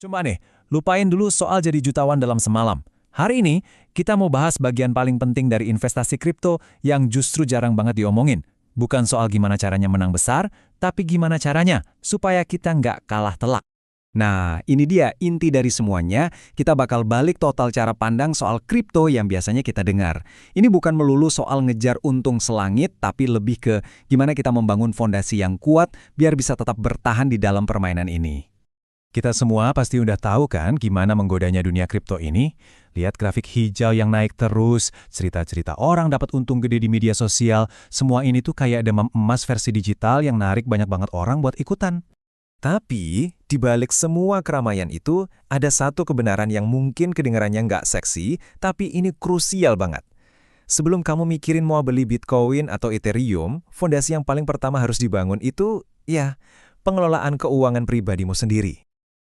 Coba nih, lupain dulu soal jadi jutawan dalam semalam. Hari ini, kita mau bahas bagian paling penting dari investasi kripto yang justru jarang banget diomongin. Bukan soal gimana caranya menang besar, tapi gimana caranya supaya kita nggak kalah telak. Nah, ini dia inti dari semuanya. Kita bakal balik total cara pandang soal kripto yang biasanya kita dengar. Ini bukan melulu soal ngejar untung selangit, tapi lebih ke gimana kita membangun fondasi yang kuat biar bisa tetap bertahan di dalam permainan ini. Kita semua pasti udah tahu kan gimana menggodanya dunia kripto ini? Lihat grafik hijau yang naik terus, cerita-cerita orang dapat untung gede di media sosial, semua ini tuh kayak demam emas versi digital yang narik banyak banget orang buat ikutan. Tapi, di balik semua keramaian itu, ada satu kebenaran yang mungkin kedengarannya nggak seksi, tapi ini krusial banget. Sebelum kamu mikirin mau beli Bitcoin atau Ethereum, fondasi yang paling pertama harus dibangun itu, ya, pengelolaan keuangan pribadimu sendiri.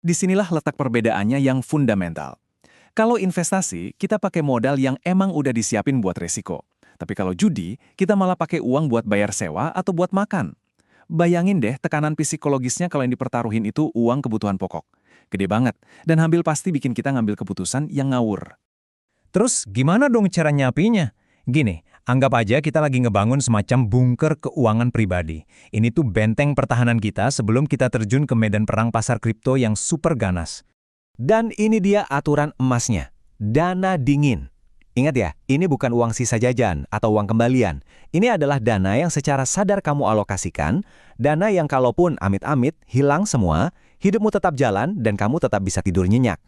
Disinilah letak perbedaannya yang fundamental. Kalau investasi, kita pakai modal yang emang udah disiapin buat resiko. Tapi kalau judi, kita malah pakai uang buat bayar sewa atau buat makan. Bayangin deh tekanan psikologisnya kalau yang dipertaruhin itu uang kebutuhan pokok. Gede banget, dan hampir pasti bikin kita ngambil keputusan yang ngawur. Terus gimana dong cara nyapinya? Gini, anggap aja kita lagi ngebangun semacam bunker keuangan pribadi. Ini tuh benteng pertahanan kita sebelum kita terjun ke medan perang pasar kripto yang super ganas. Dan ini dia aturan emasnya, dana dingin. Ingat ya, ini bukan uang sisa jajan atau uang kembalian. Ini adalah dana yang secara sadar kamu alokasikan, dana yang kalaupun amit-amit hilang semua, hidupmu tetap jalan dan kamu tetap bisa tidur nyenyak.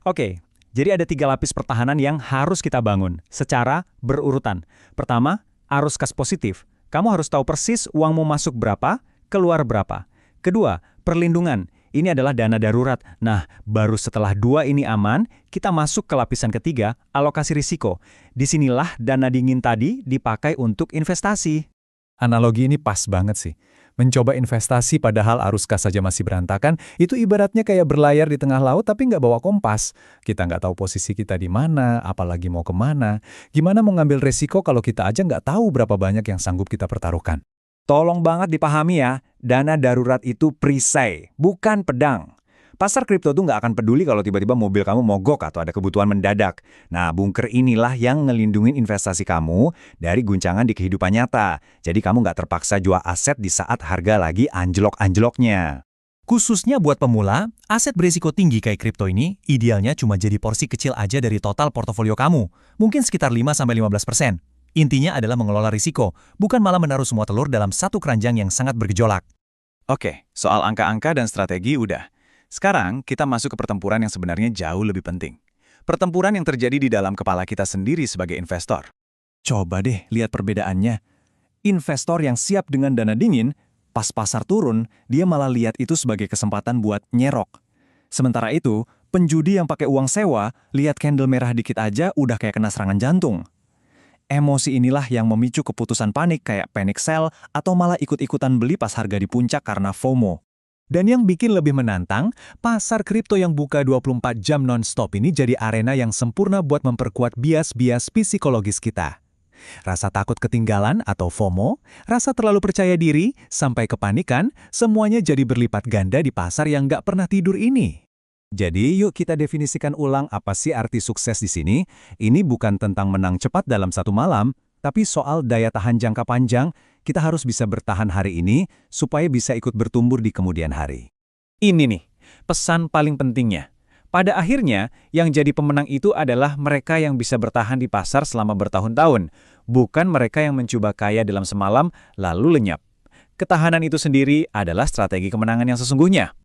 Oke, jadi ada 3 lapis pertahanan yang harus kita bangun, secara berurutan. Pertama, arus kas positif. Kamu harus tahu persis uangmu masuk berapa, keluar berapa. Kedua, perlindungan. Ini adalah dana darurat. Nah, baru setelah 2 ini aman, kita masuk ke lapisan ketiga, alokasi risiko. Disinilah dana dingin tadi dipakai untuk investasi. Analogi ini pas banget sih. Mencoba investasi padahal arus kas saja masih berantakan, itu ibaratnya kayak berlayar di tengah laut tapi nggak bawa kompas. Kita nggak tahu posisi kita di mana, apalagi mau kemana. Gimana mau ngambil resiko kalau kita aja nggak tahu berapa banyak yang sanggup kita pertaruhkan. Tolong banget dipahami ya, dana darurat itu perisai, bukan pedang. Pasar kripto tuh nggak akan peduli kalau tiba-tiba mobil kamu mogok atau ada kebutuhan mendadak. Nah, bunker inilah yang ngelindungin investasi kamu dari guncangan di kehidupan nyata. Jadi kamu nggak terpaksa jual aset di saat harga lagi anjlok-anjloknya. Khususnya buat pemula, aset berisiko tinggi kayak kripto ini idealnya cuma jadi porsi kecil aja dari total portofolio kamu. Mungkin sekitar 5-15%. Intinya adalah mengelola risiko, bukan malah menaruh semua telur dalam satu keranjang yang sangat bergejolak. Oke, soal angka-angka dan strategi udah. Sekarang kita masuk ke pertempuran yang sebenarnya jauh lebih penting. Pertempuran yang terjadi di dalam kepala kita sendiri sebagai investor. Coba deh lihat perbedaannya. Investor yang siap dengan dana dingin, pas pasar turun, dia malah lihat itu sebagai kesempatan buat nyerok. Sementara itu, penjudi yang pakai uang sewa, lihat candle merah dikit aja udah kayak kena serangan jantung. Emosi inilah yang memicu keputusan panik kayak panic sell atau malah ikut-ikutan beli pas harga di puncak karena FOMO. Dan yang bikin lebih menantang, pasar kripto yang buka 24 jam non-stop ini jadi arena yang sempurna buat memperkuat bias-bias psikologis kita. Rasa takut ketinggalan atau FOMO, rasa terlalu percaya diri, sampai kepanikan, semuanya jadi berlipat ganda di pasar yang nggak pernah tidur ini. Jadi yuk kita definisikan ulang apa sih arti sukses di sini. Ini bukan tentang menang cepat dalam satu malam, tapi soal daya tahan jangka panjang. Kita harus bisa bertahan hari ini supaya bisa ikut bertumbuh di kemudian hari. Ini nih, pesan paling pentingnya. Pada akhirnya, yang jadi pemenang itu adalah mereka yang bisa bertahan di pasar selama bertahun-tahun, bukan mereka yang mencoba kaya dalam semalam lalu lenyap. Ketahanan itu sendiri adalah strategi kemenangan yang sesungguhnya.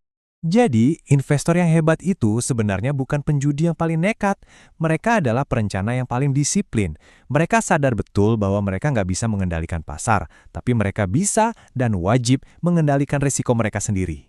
Jadi, investor yang hebat itu sebenarnya bukan penjudi yang paling nekat. Mereka adalah perencana yang paling disiplin. Mereka sadar betul bahwa mereka nggak bisa mengendalikan pasar, tapi mereka bisa dan wajib mengendalikan risiko mereka sendiri.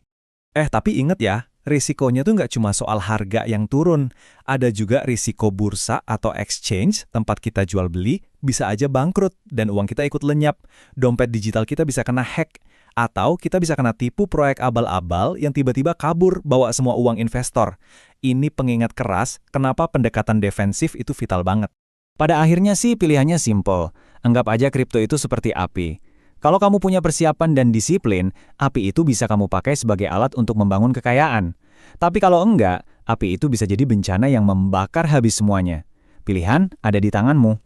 Tapi ingat ya, risikonya tuh nggak cuma soal harga yang turun. Ada juga risiko bursa atau exchange, tempat kita jual beli, bisa aja bangkrut dan uang kita ikut lenyap. Dompet digital kita bisa kena hack. Atau kita bisa kena tipu proyek abal-abal yang tiba-tiba kabur bawa semua uang investor. Ini pengingat keras kenapa pendekatan defensif itu vital banget. Pada akhirnya sih pilihannya simple. Anggap aja kripto itu seperti api. Kalau kamu punya persiapan dan disiplin, api itu bisa kamu pakai sebagai alat untuk membangun kekayaan. Tapi kalau enggak, api itu bisa jadi bencana yang membakar habis semuanya. Pilihan ada di tanganmu.